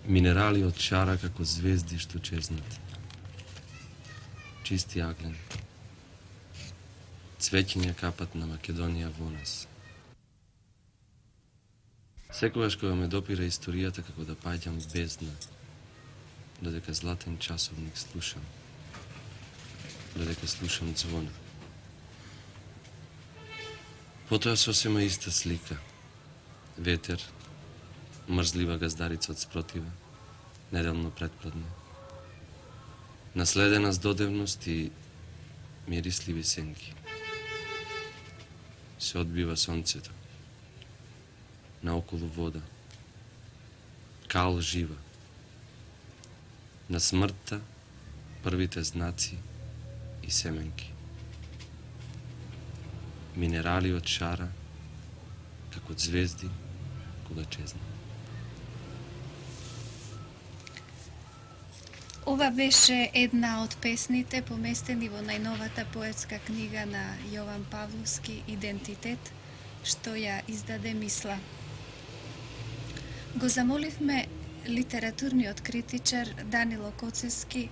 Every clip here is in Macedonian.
Минерали од шара како звезди што чезнат. Чисти аглен. Цвеќиња капат на Македонија во нас. Секогаш кога ме допира историјата како да паѓам бездна, додека златен часовник слушам, додека слушам звона. Потоа сосема иста слика. Ветер, мрзлива газдарица од спротива, неделно предпладне. Наследена с додевност и мирисливи сенки. Се одбива сонцето. Наоколу вода. Кал жива. На смртта првите знаци и семенки. Минерали од шара, како звезди кога чезнат. Ова беше една од песните поместени во најновата поетска книга на Јован Павловски «Идентитет», што ја издаде Мисла. Го замоливме литературниот критичар Данило Коцевски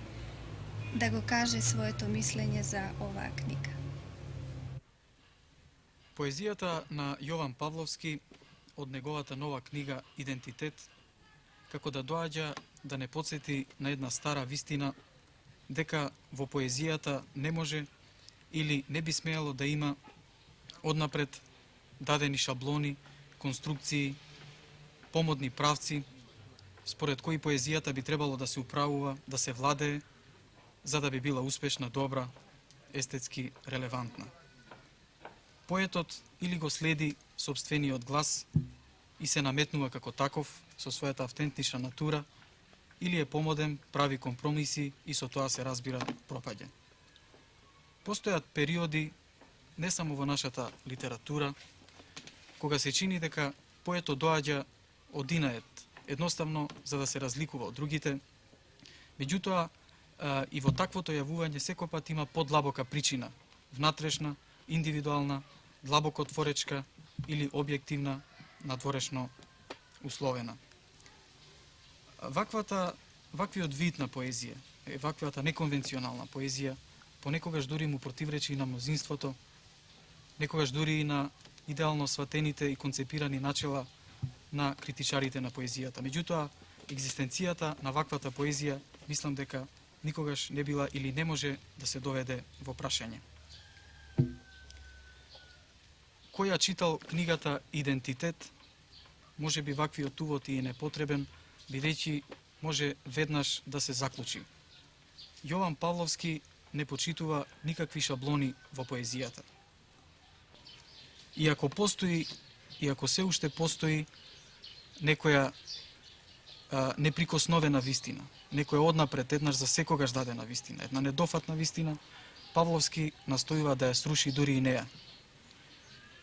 да го каже своето мислење за оваа книга. Поезијата на Јован Павловски од неговата нова книга «Идентитет» како да доаѓа да не подсети на една стара вистина дека во поезијата не може или не би смеело да има однапред дадени шаблони, конструкции, помодни правци, според кои поезијата би требало да се управува, да се владее, за да би била успешна, добра, естетски релевантна. Поетот или го следи собствениот глас и се наметнува како таков со својата автентична натура, или е помоден, прави компромиси и со тоа се разбира пропаѓа. Постојат периоди, не само во нашата литература, кога се чини дека поетот доаѓа одинаед, едноставно за да се разликува од другите, меѓутоа и во таквото јавување секој пат има подлабока причина, внатрешна, индивидуална, длабоко творечка или објективна, надворешно условена. Ваквиот вид на поезија, ваквата неконвенционална поезија, понекогаш дури му противречи и на мнозинството, некогаш дури и на идеално сватените и концепирани начела на критичарите на поезијата. Меѓутоа, екзистенцијата на ваквата поезија, мислам дека никогаш не била или не може да се доведе во прашање. Кој ја читал книгата «Идентитет», може би ваквиот увод и е непотребен, бидејќи може веднаш да се заклучи. Јован Павловски не почитува никакви шаблони во поезијата. И ако се уште постои некоја неприкосновена вистина, некоја однапред еднаш за секогаш дадена вистина, една недофатна вистина, Павловски настојува да ја сруши дури и неа.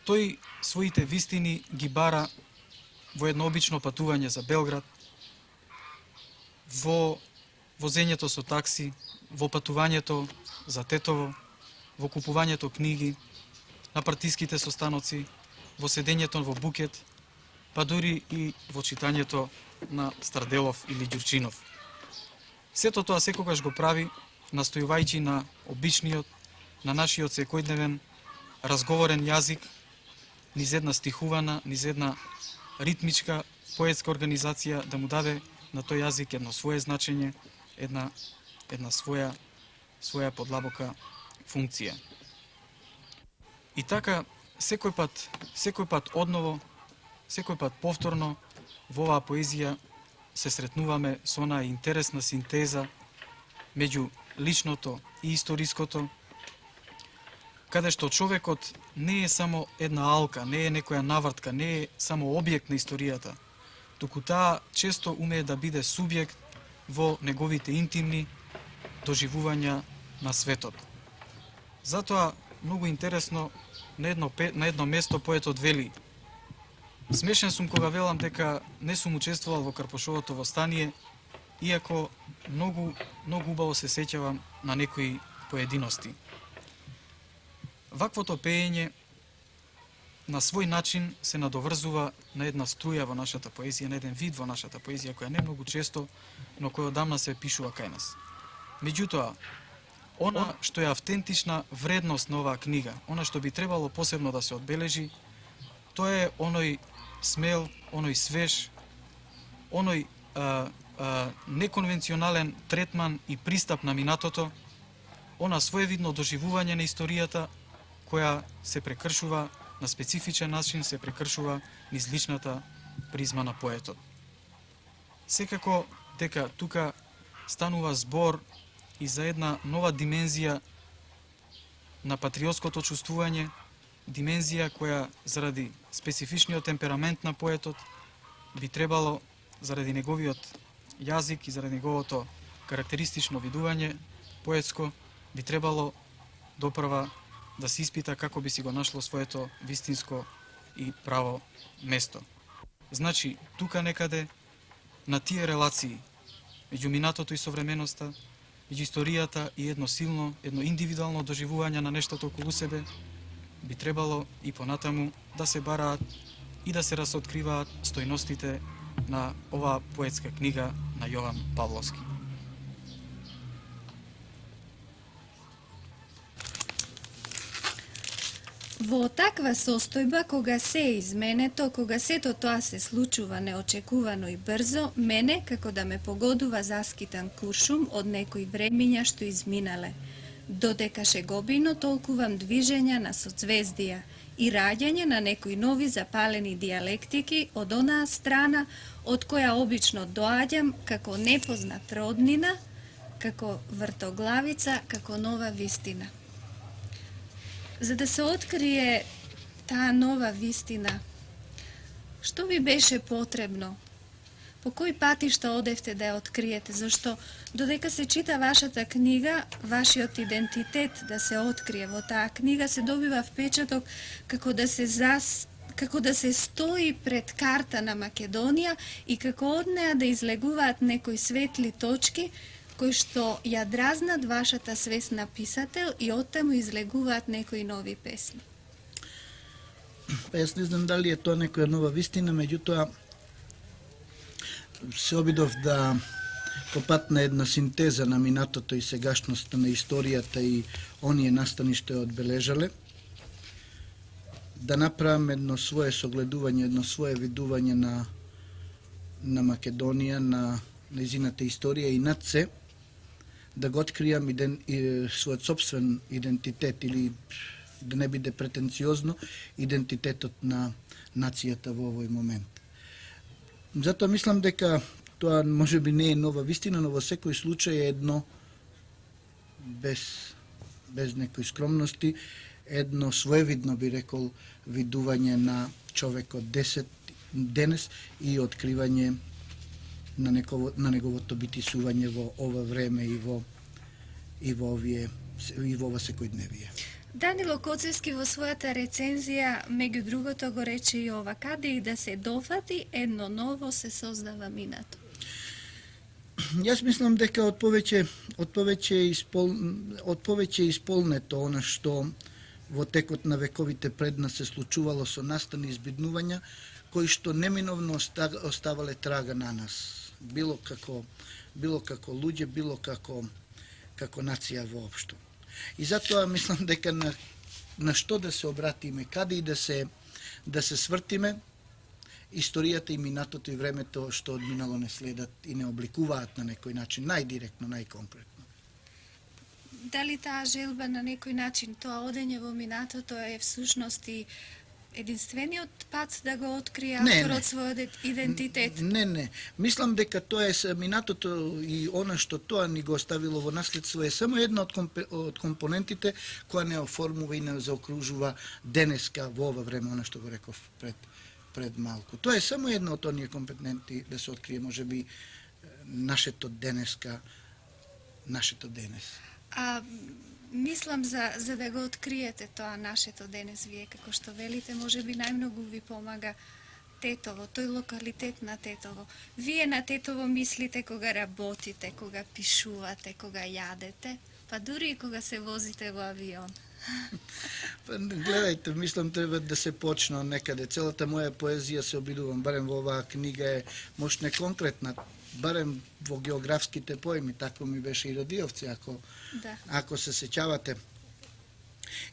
Тој своите вистини ги бара во едно обично патување за Белград, во возењето со такси, во патувањето за Тетово, во купувањето книги, на партиските состаноци, во седењето во букет, па дури и во читањето на Старделов или Ѓурчинов. Сето тоа секогаш го прави настојувајќи на обичниот, на нашиот секојдневен разговорен јазик, низ една стихувана, низ една ритмичка поетска организација, да му даде на тој јазик едно свое значење, една своја подлабока функција. И така, секој пат одново, секој пат повторно во оваа поезија се сретнуваме со онаа интересна синтеза меѓу личното и историското, каде што човекот не е само една алка, не е некоја навртка, не е само објект на историјата, туку таа често умее да биде субјект во неговите интимни доживувања на светот. Затоа, многу интересно, на едно место поетот вели: смешен сум кога велам дека не сум учествувал во Карпошовото востание, иако многу убаво се сеќавам на некои поединости. Ваквото пеење на свој начин се надоврзува на една струја во нашата поезија, на еден вид во нашата поезија која не многу често, но која одамна се пишува кај нас. Меѓутоа, она што е автентична вредност на оваа книга, она што би требало посебно да се одбележи, тоа е оној смел, оној свеж, оној неконвенционален третман и пристап на минатото, она своевидно доживување на историјата која се прекршува на специфичен начин, се прекршува низ личната призма на поетот. Секако дека тука станува збор и за една нова димензија на патриотското чувствување, димензија која заради специфичниот темперамент на поетот би требало, заради неговиот јазик и заради неговото карактеристично видување поетско, би требало допрва да се испита како би си го нашло своето вистинско и право место. Значи, тука некаде, на тие релации, меѓу минатото и современоста, меѓу историјата и едно силно, едно индивидуално доживување на нештото околу себе, би требало и понатаму да се бараат и да се разоткриваат стојностите на оваа поетска книга на Јован Павловски. Во таква состојба, кога се е изменето, кога сето тоа се случува неочекувано и брзо, мене, како да ме погодува заскитан куршум од некои времиња што изминале. Додека шегобино толкувам движења на соцвездија и раѓање на некои нови запалени дијалектики од онаа страна од која обично доаѓам како непознат роднина, како вртоглавица, како нова вистина. За да се открие таа нова вистина, што ви беше потребно? По кои патишта одевте да ја откриете? Зашто додека се чита вашата книга, вашиот идентитет да се открие во таа книга, се добива впечаток како да се стои пред карта на Македонија и како од неа да излегуваат некои светли точки кои што ја дразнат вашата свест на писател и оттаму излегуваат некои нови песни. Јас не знам дали е тоа некоја нова вистина, меѓутоа се обидов да по пат на една синтеза на минатото и сегашноста на историјата и оние настани што ја одбележале, да направам едно свое согледување, едно свое видување на Македонија, на нејзината историја и над се, да го откријам својот собствен идентитет или да не биде претенциозно идентитетот на нацијата во овој момент. Затоа мислам дека тоа можеби не е нова вистина, но во секој случај е едно без некои скромности, едно своевидно би рекол видување на човекот денес и откривање на неговото битисување во ова време и во ова секојдневие. Данило Коцевски во својата рецензија, меѓу другото, го рече и ова: каде и да се дофати, едно ново се создава минато. Јас мислам дека од повеќе исполнето она што во текот на вековите пред нас се случувало со настани избиднувања, кои што неминовно оставале трага на нас, било како луѓе, било како нација воопшто. И затоа мислам дека на што да се обратиме, каде и да се свртиме, историјата и минатото и времето што одминало не следат и не обликуваат на некој начин, најдиректно, најконкретно. Дали таа желба на некој начин, тоа одење во минатото е всушност и единствениот пат да го открие авторот својот идентитет? Не. Мислам дека тоа е минатото и она што тоа ни го оставило во наследство е само една од компонентите која не оформува и не заокружува денеска во ова време, она што го реков пред малку. Тоа е само една од оние компоненти да се открие можеби нашето денеска, нашето денес. Мислам за да го откриете тоа нашето денес, вие како што велите, можеби најмногу ви помага Тетово, тој локалитет на Тетово. Вие на Тетово мислите кога работите, кога пишувате, кога јадете, па дури и кога се возите во авион. Pa, gledajte, mislim treba da se počne od nekade. Celата moja poezija se obидувам, барем во оваа книга е можda не конкретна, барем во географските поеми, tako mi беше и Радиовци, Da. ако се сеќавате.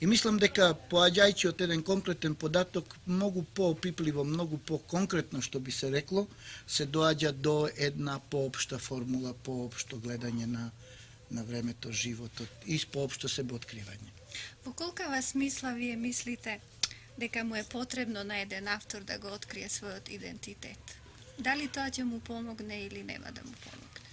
И мислам дека поаѓајќи од еден конкретен податок, многу поопипливо, многу по-конкретно, што би се рекло, се доаѓа до една поопшта формула, поопшто гледање на времето, животот и поопшто себеоткривање. Во колкава смисла вие мислите дека му е потребно на еден автор да го открие својот идентитет? Дали тоа ќе му помогне или нема да му помогне?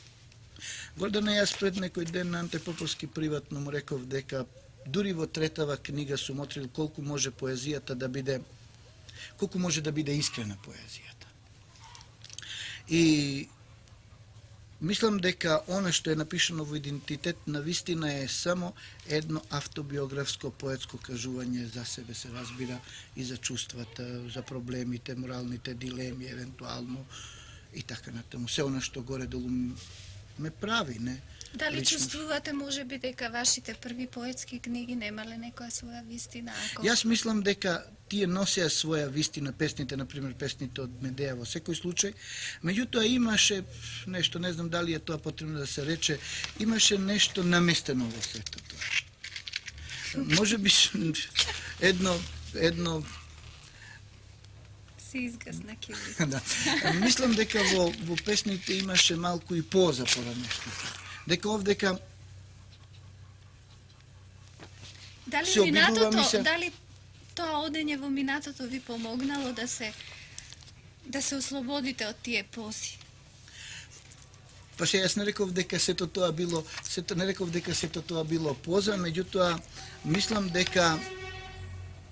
Гордана, јас пред некој ден на Анте Поповски приватно му реков дека дури во третава книга сум открил колку може поезијата да биде, колку може да биде искрена поезијата. И мислам дека она што е напишано во идентитет на вистина е само едно автобиографско поетско кажување за себе, се разбира, и за чувствата, за проблемите, моралните дилеми, евентуално и така натаму. Се она што горе-долу ме прави, не? Дали Лично. чувствувате можеби дека вашите први поетски книги немале некоја своја вистина? Јас мислам дека тие носеа своја вистина, песните, например, песните од Медеја во секој случај. Меѓутоа имаше нешто, не знам дали е тоа потребно да се рече, имаше нешто наместено во сето тоа. Може би едно Си изгасна кили. да. Мислам дека во песните имаше малку и поза пора нешто. Дека овдека Дали се обидувам и се... дали тоа одење во минатото ви помогнало да се ослободите од тие пози? Па се јас не реков дека сето тоа било, поза, меѓутоа мислам дека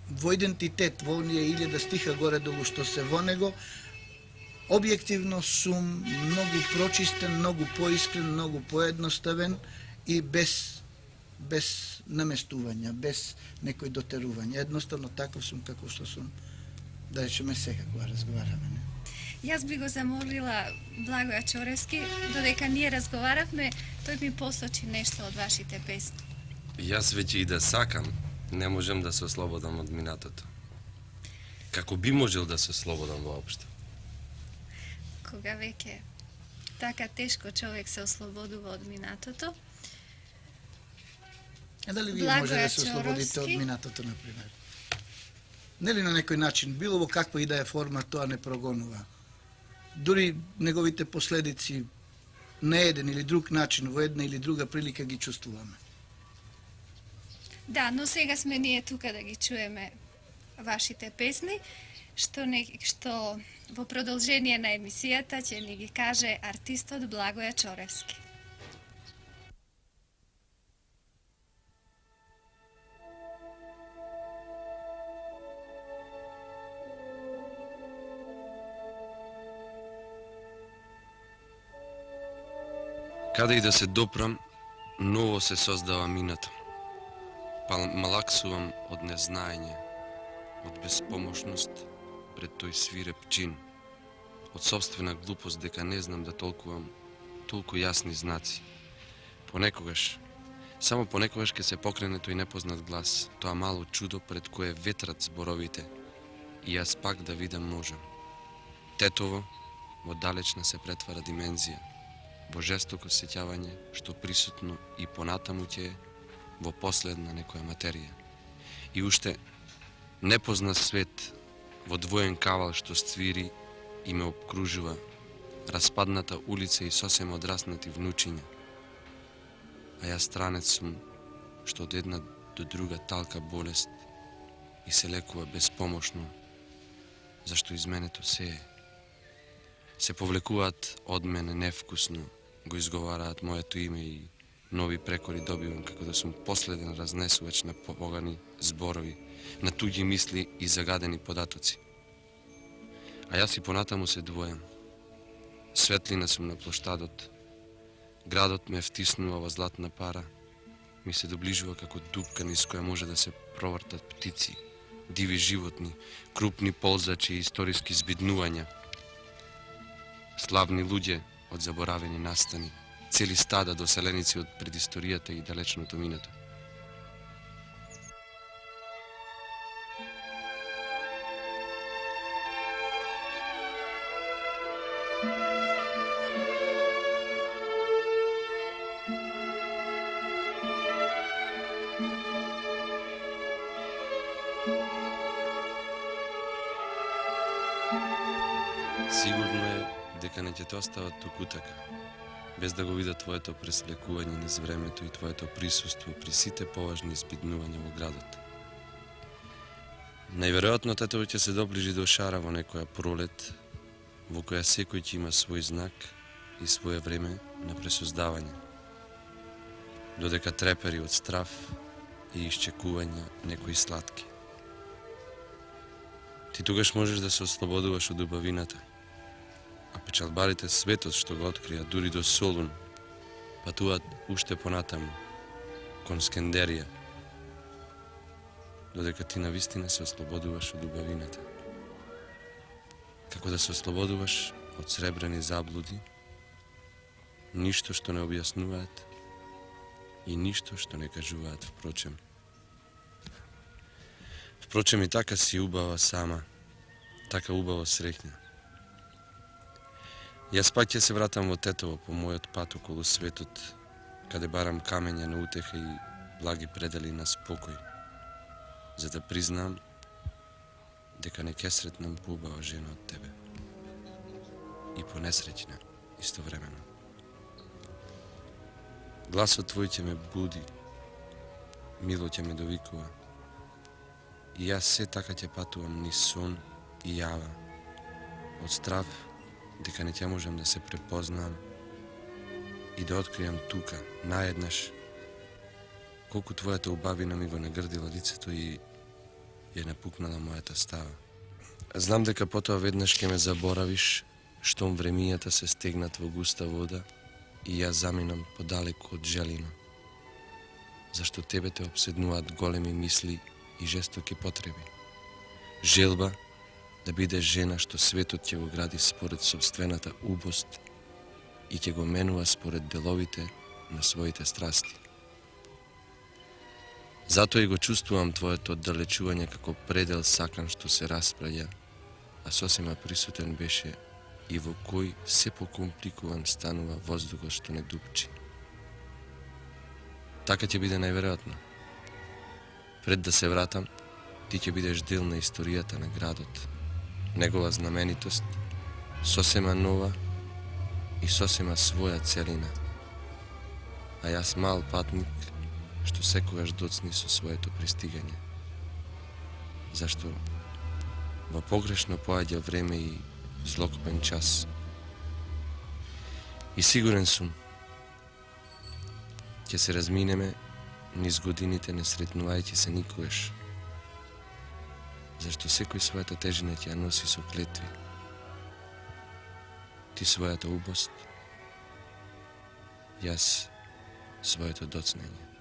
во идентитет, во оние 1000 стиха горе-долу што се во него, објективно сум многу прочистен, многу поискрен, многу поедноставен и без наместувања, без некој дотерување. Едноставно таков сум како што сум, да речеме сега кога разговараме. Не? Јас би го замолила Благоја Чоревски, додека ние разговаравме, тој ми посочи нешто од вашите песни. Јас веќе и да сакам, не можем да се ослободам од минатото. Како би можел да се ослободам воопшто? Кога веќе така тешко човек се ослободува од минатото. А дали вие Благоја може да се ослободите од Чоровски. минатото, например? Нели на некој начин, било во каква и да е форма, тоа не прогонува. Дури неговите последици на еден или друг начин, во една или друга прилика ги чувствуваме. Да, но сега сме ние тука да ги чуеме вашите песни, што во продолжение на емисијата ќе ни ги каже артистот Благоја Чоревски. Каде и да се допрам, ново се создава минато. Па малаксувам од незнаење, од безпомошност пред тој свиреп чин, од собствена глупост дека не знам да толкувам толку јасни знаци. Понекогаш, само понекогаш ке се покрене тој непознат глас, тоа мало чудо пред кое ветрат зборовите, и јас пак да видам можам. Тетово во далечна се претвара димензија, во жестоко сеќавање што присутно и понатаму ќе е во последна некоја материја. И уште непознат свет во двоен кавал што ствири и ме обкружува, распадната улица и сосема одраснати внучиња. А јас странец сум што од една до друга талка болест и се лекува безпомошно, зашто изменето се е. Се повлекуваат од мене невкусно, го изговараат моето име и нови прекори добивам како да сум последен разнесувач на погани зборови, на туѓи мисли и загадени податоци. А јас и понатаму се двојам. Светлина сум на плоштадот. Градот ме втиснува во златна пара, ми се доближува како дупка низ која може да се провртат птици, диви животни, крупни ползачи и историски збиднувања. Славни луѓе од заборавени настани, цели стада доселеници од предисторијата и далечното минато. Сигурно е дека не ќе те остават туку така, без да го видат твоето преслекување низ времето и твоето присуство при сите поважни испитнувања во градот. Најверојатно татово ќе се доближи до шара во некоја пролет, во која секој ќе има свој знак и свое време на пресоздавање, додека трепери од страв и исчекување некои сладки. Ти тогаш можеш да се ослободуваш од убавината, а печалбарите светот што го открија дури до Солун, патуваат уште понатаму, кон Скендерија, додека ти навистина се ослободуваш од убавината. Како да се ослободуваш од сребрени заблуди, ништо што не објаснуваат и ништо што не кажуваат впрочем. Впрочем и така си убава сама, така убаво среќна. Јас пак ќе се вратам во Тетово по мојот пат околу светот, каде барам камења на утеха и благи предели на спокој, за да признам дека не ќе сретнам поубава жена од тебе. И понесреќна истовремено. Гласот твој ќе ме буди, мило ќе ме довикува, и јас се така ќе патувам низ сон и јава, од страв дека не ќе можам да се препознам и да откријам тука, наеднаш, колку твојата убавина ми го нагрдила лицето и ја напукнала мојата става. Знам дека потоа веднаш ќе ме заборавиш, штом времињата се стегнат во густа вода и јас заминам подалеку од Желино, зашто тебе те обседнуваат големи мисли и жестоки потреби. Желба да бидеш жена што светот ќе го гради според собствената убост и ќе го менува според деловите на своите страсти. Затоа и го чувствувам твоето оддалечување како предел сакан што се распраја, а сосема присутен беше и во кој се покомпликуван станува воздухот што не дупчи. Така ќе биде најверојатно. Пред да се вратам, ти ќе бидеш дел на историјата на градот, негова знаменитост, сосема нова и сосема своја целина, а јас мал патник што секогаш доцни со своето пристигање, зашто во погрешно поаѓа време и злокопен час. И сигурен сум, ќе се разминеме низ годините не сретнувајќи се никогаш, зашто секој својата тежина ќе ја носи со клетви. Ти својата убост, јас своето доцнење.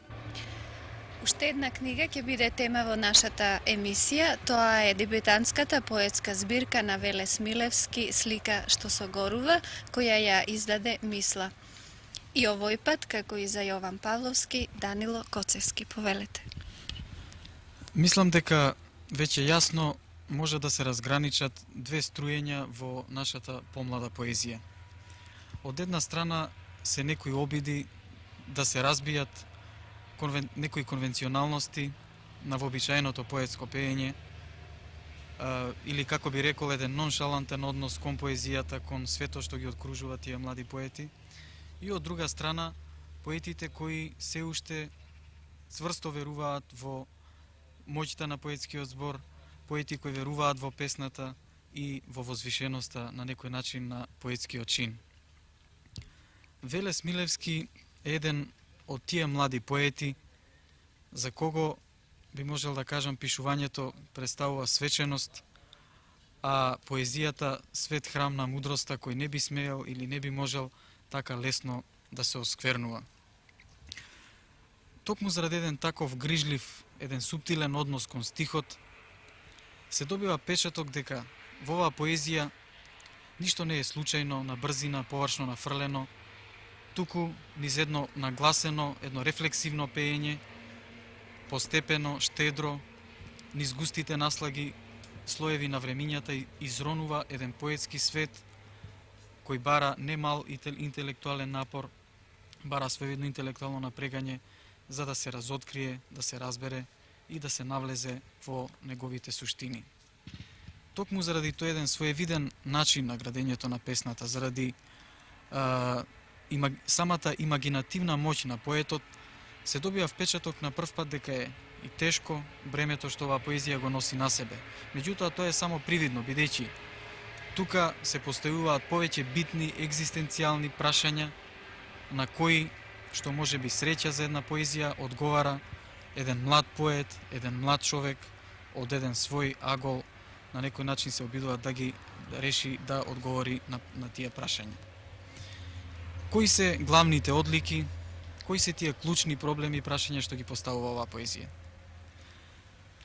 Уште една книга ќе биде тема во нашата емисија. Тоа е дебютантската поетска збирка на Веле Смилевски "Слика што согорува", која ја издаде Мисла. И овој пат, како и за Јован Павловски, Данило Коцевски. Повелете. Мислам дека веќе јасно може да се разграничат две струјења во нашата помлада поезија. Од една страна се некои обиди да се разбијат некои конвенционалности на вообичаеното поетско пеење, или како би рекол еден ноншалантен однос кон поезијата, кон свето што ги откружува тие млади поети. И од друга страна, поетите кои се уште цврсто веруваат во моќта на поетскиот збор, поети кои веруваат во песната и во возвишеноста на некој начин на поетскиот чин. Веле Смилевски е еден од тие млади поети за кого би можел да кажам пишувањето представува свеченост, а поезијата свет храм на мудроста кој не би смеел или не би можел така лесно да се осквернува. Токму заради еден таков грижлив, еден суптилен однос кон стихот, се добива печаток дека во оваа поезија ништо не е случајно, на брзина, површно нафрлено, туку низ едно нагласено, едно рефлексивно пеење, постепено, штедро, низ густите наслаги, слоеви на времињата изронува еден поетски свет кој бара немал интелектуален напор, бара своевидно интелектуално напрегање за да се разоткрие, да се разбере и да се навлезе во неговите суштини. Токму заради тој еден своевиден начин на градењето на песната, заради самата имагинативна моќ на поетот, се добива впечаток на прв пат дека е и тешко бремето што оваа поезија го носи на себе. Меѓутоа тоа е само привидно, бидејќи тука се поставуваат повеќе битни екзистенцијални прашања на кои, што може би среќа за една поезија, одговара еден млад поет, еден млад човек од еден свој агол, на некој начин се обидува да ги реши да одговори на тие прашања. Кои се главните одлики, кои се тие клучни проблеми и прашања што ги поставува оваа поезија?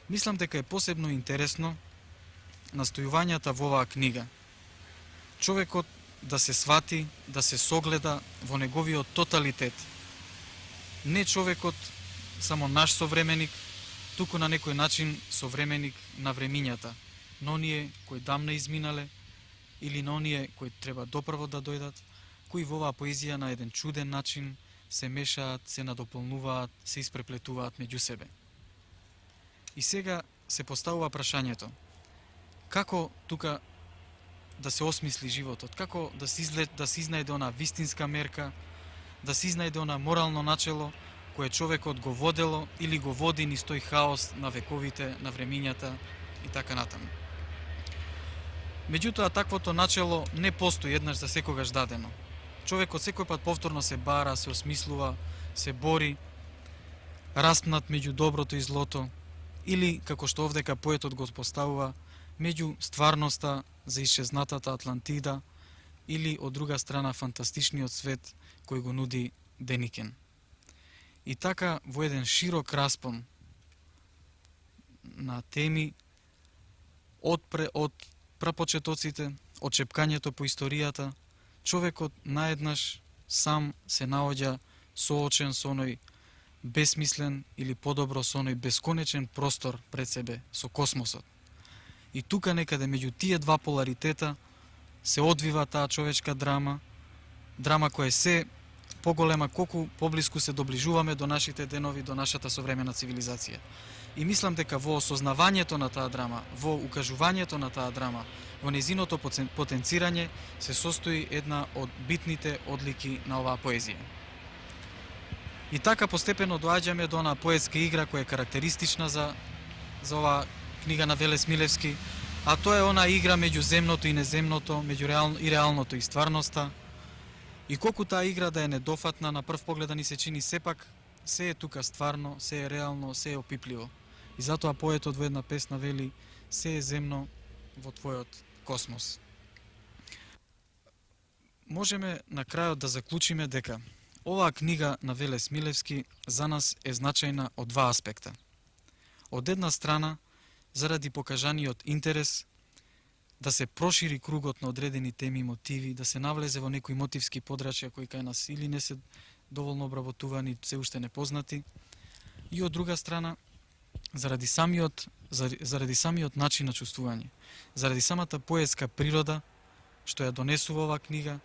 Мислам дека е посебно интересно настојувањата во оваа книга. Човекот да се свати, да се согледа во неговиот тоталитет. Не човекот само наш современик, туку на некој начин современик на времињата, на оние кои дамна изминале или на оние кои треба допрво да дојдат, кои во оваа поезија на еден чуден начин се мешаат, се надополнуваат, се испреплетуваат меѓу себе. И сега се поставува прашањето: како тука да се осмисли животот, како да се изнајде она вистинска мерка, да се изнајде она морално начело кое човекот го водело или го води низ тој хаос на вековите, на времињата и така натаму. Меѓутоа, таквото начело не постои еднаш за секогаш дадено. Човекот секој пат повторно се бара, се осмислува, се бори, распнат меѓу доброто и злото, или, како што овдека поетот го поставува, меѓу стварноста за исчезнатата Атлантида или, од друга страна, фантастичниот свет кој го нуди Деникен. И така, во еден широк распон на теми од прапочетоците, од чепкањето по историјата, човекот наеднаш сам се наоѓа соочен со оној бесмислен или подобро со оној бесконечен простор пред себе, со космосот. И тука некаде меѓу тие два поларитета се одвива таа човечка драма, драма која е се поголема колку поблиску се доближуваме до нашите денови, до нашата современа цивилизација. И мислам дека во осознавањето на таа драма, во укажувањето на таа драма, во незиното потенцирање се состои една од битните одлики на оваа поезија. И така постепено доаѓаме до онаа поетска игра која е карактеристична за оваа книга на Велес Милевски, а тоа е онаа игра меѓу земното и неземното, меѓу реалното и стварноста. И колку таа игра да е недофатна, на прв поглед да ни се чини, сепак се е тука стварно, се е реално, се е опипливо. И затоа поетот во една песна вели: се е земно во твојот космос. Можеме на крајот да заклучиме дека оваа книга на Велес Милевски за нас е значајна од два аспекта. Од една страна, заради покажаниот интерес да се прошири кругот на одредени теми и мотиви, да се навлезе во некои мотивски подрачја кои кај нас или не се доволно обработувани, се уште непознати, и од друга страна, заради самиот начин на чувствување, заради самата поетска природа што ја донесува оваа книга,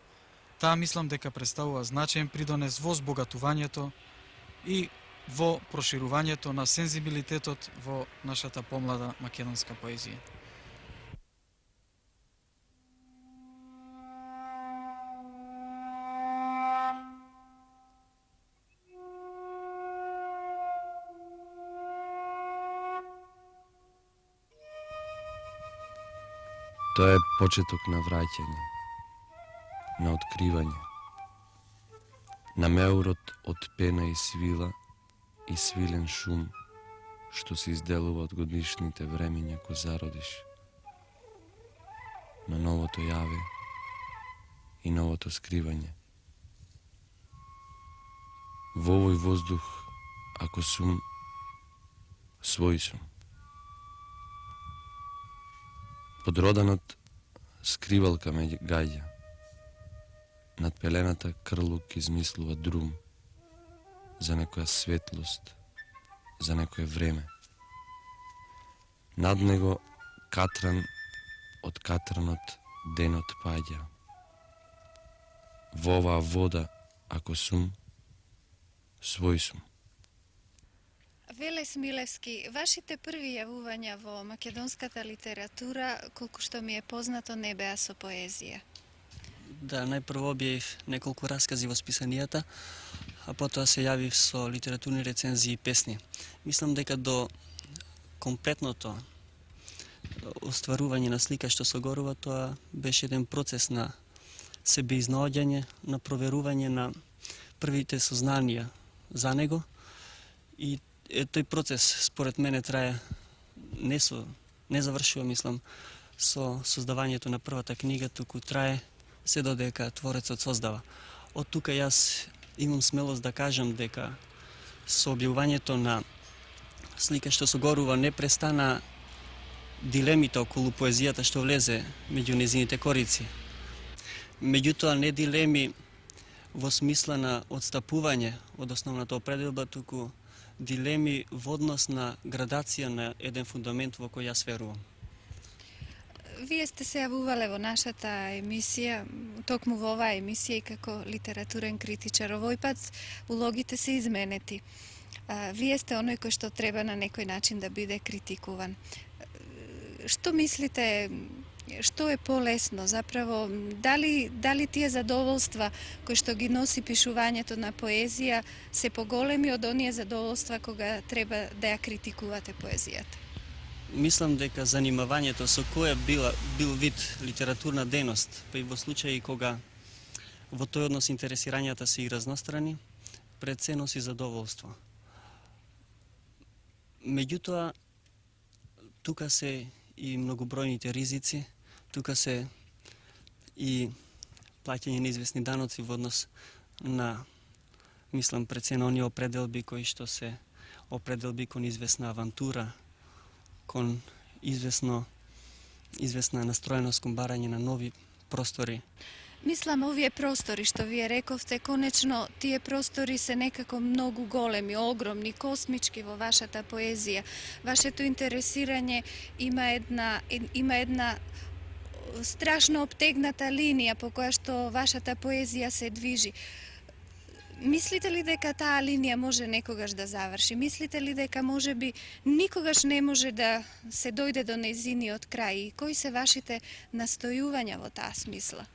таа мислам дека представува значаен придонес во збогатувањето и во проширувањето на сензибилитетот во нашата помлада македонска поезија. Тоа е почеток на враќање, на откривање, на меурот од пена и свила и свилен шум што се изделува од годишните времења ко зародиш, на новото јаве и новото скривање. Во овој воздух, ако сум, свој сум. Подроданот скривалка ме гаѓа, над пелената крлук измислува друм за некоја светлост, за некое време. Над него катран од катранот денот паѓа. Во оваа вода, ако сум, свој сум. Велес Милевски, вашите први јавувања во македонската литература, колку што ми е познато, не беа со поезија. Да, најпрво објавив неколку раскази во списанијата, а потоа се јавив со литературни рецензии и песни. Мислам дека до комплетното остварување на слика што се горува, тоа беше еден процес на себеизнаоѓање, на проверување на првите сознанија за него. И тој процес, според мене, трае не завршува, мислам, со создавањето на првата книга, туку трае се додека творецот создава. Од тука јас имам смелост да кажам дека со објавувањето на слика што се горува не престана дилемите околу поезијата што влезе меѓу незините корици. Меѓутоа не дилеми во смисла на одстапување од основната определба, туку дилеми во однос на градација на еден фундамент во кој јас верувам. Вие сте се јавувале во нашата емисија, токму во оваа емисија и како литературен критичар. Овој пат улогите се изменети. Вие сте оној кој што треба на некој начин да биде критикуван. Што мислите, што е полесно заправо? Дали тие задоволства кои што ги носи пишувањето на поезија се поголеми од оние задоволства кога треба да ја критикувате поезијата? Мислам дека занимавањето со која бил вид литературна дејност, па и во случаи кога во тој однос интересирањата се и разнострани, пред се носи задоволство. Меѓутоа, тука се и многобројните ризици, тука се и плаќање на известни даноци во однос на, мислам, пред се на оние определби кои што се определби кон известна авантура, кон известна настроеност кон барање на нови простори. Мислам, овие простори што вие рековте, конечно, тие простори се некако многу големи, огромни, космички во вашата поезија. Вашето интересирање има една страшно обтегната линија по која што вашата поезија се движи. Мислите ли дека таа линија може некогаш да заврши? Мислите ли дека можеби никогаш не може да се дојде до нејзиниот крај? И кои се вашите настојувања во таа смисла?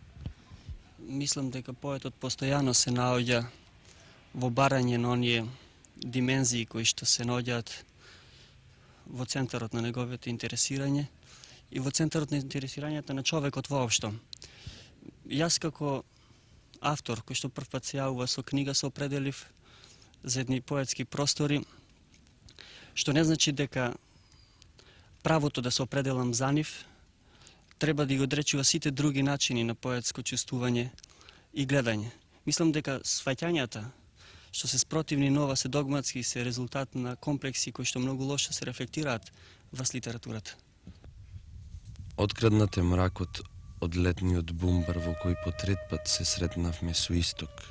Мислам дека поетот постојано се наоѓа во барање на оние димензии кои што се наоѓаат во центарот на неговото интересирање и во центарот на интересирањето на човекот воопшто. Јас како автор кој што прв пат се јавува со книга се определив за едни поетски простори, што не значи дека правото да се определам за нив треба да ги одречува сите други начини на поетско чувствување и гледање. Мислам дека сваќањата што се спротивни нова се догматски се резултат на комплекси кои што многу лошо се рефлектираат врз литературата. Откраднат е мракот од летниот бумбар во кој по трет пат се сретнавме со исток.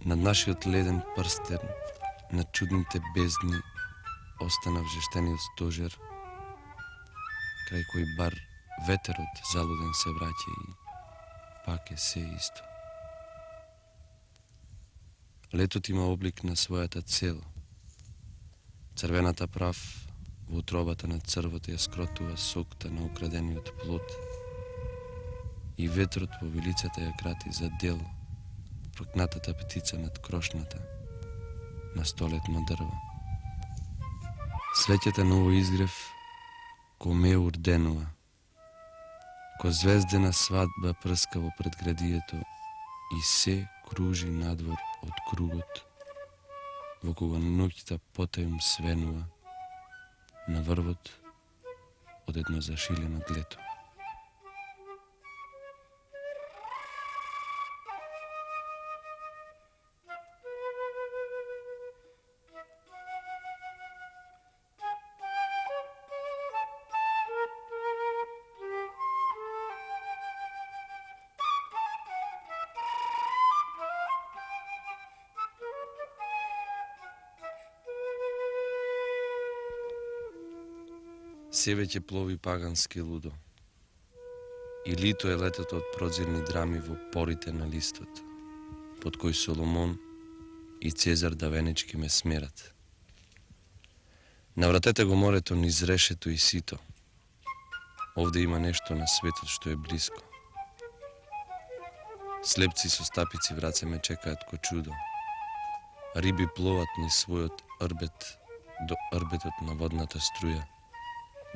Над нашиот леден прстен, на чудните бездни, остана вжештениот стожер, крај кој бар ветерот залуден се враќа и пак е се исто. Летот има облик на својата цел. Црвената прав во утробата на црвото ја скротува сокта на украдениот плод и ветрот по вилицата ја крати за дел прокнатата птица над крошната на столетно дрво. Свеќата на овој изгрев ко меур денува, ко звездена свадба прскаво пред градието и се кружи надвор од кругот, во кога ноќта потајум свенува на врвот од едно зашилено длето. Се веќе плови пагански лудо. И лито е летото од прозирни драми во порите на листот, под кој Соломон и Цезар давенечки ме смерат. Навратете го морето низ решето и сито. Овде има нешто на светот што е близко. Слепци со стапици в раце ме чекаат ко чудо. Риби пловат низ својот орбет до орбетот на водната струја,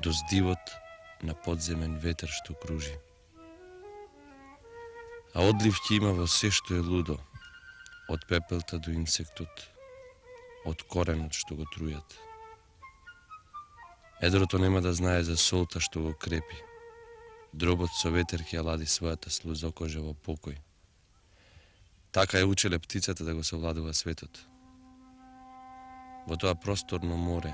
до здивот на подземен ветер што кружи. А одлив ќе има во се што е лудо, од пепелта до инсектот, од коренот што го трујат. Едрото нема да знае за солта што го крепи. Дробот со ветер ќе ја лади својата слузокожа во покој. Така ја учеле птицата да го совладува светот. Во тоа просторно море,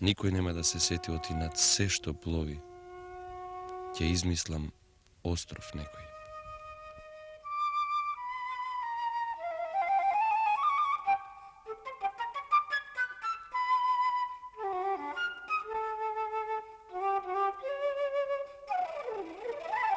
никој нема да се сети оти над се што плови. Ќе измислам остров некој.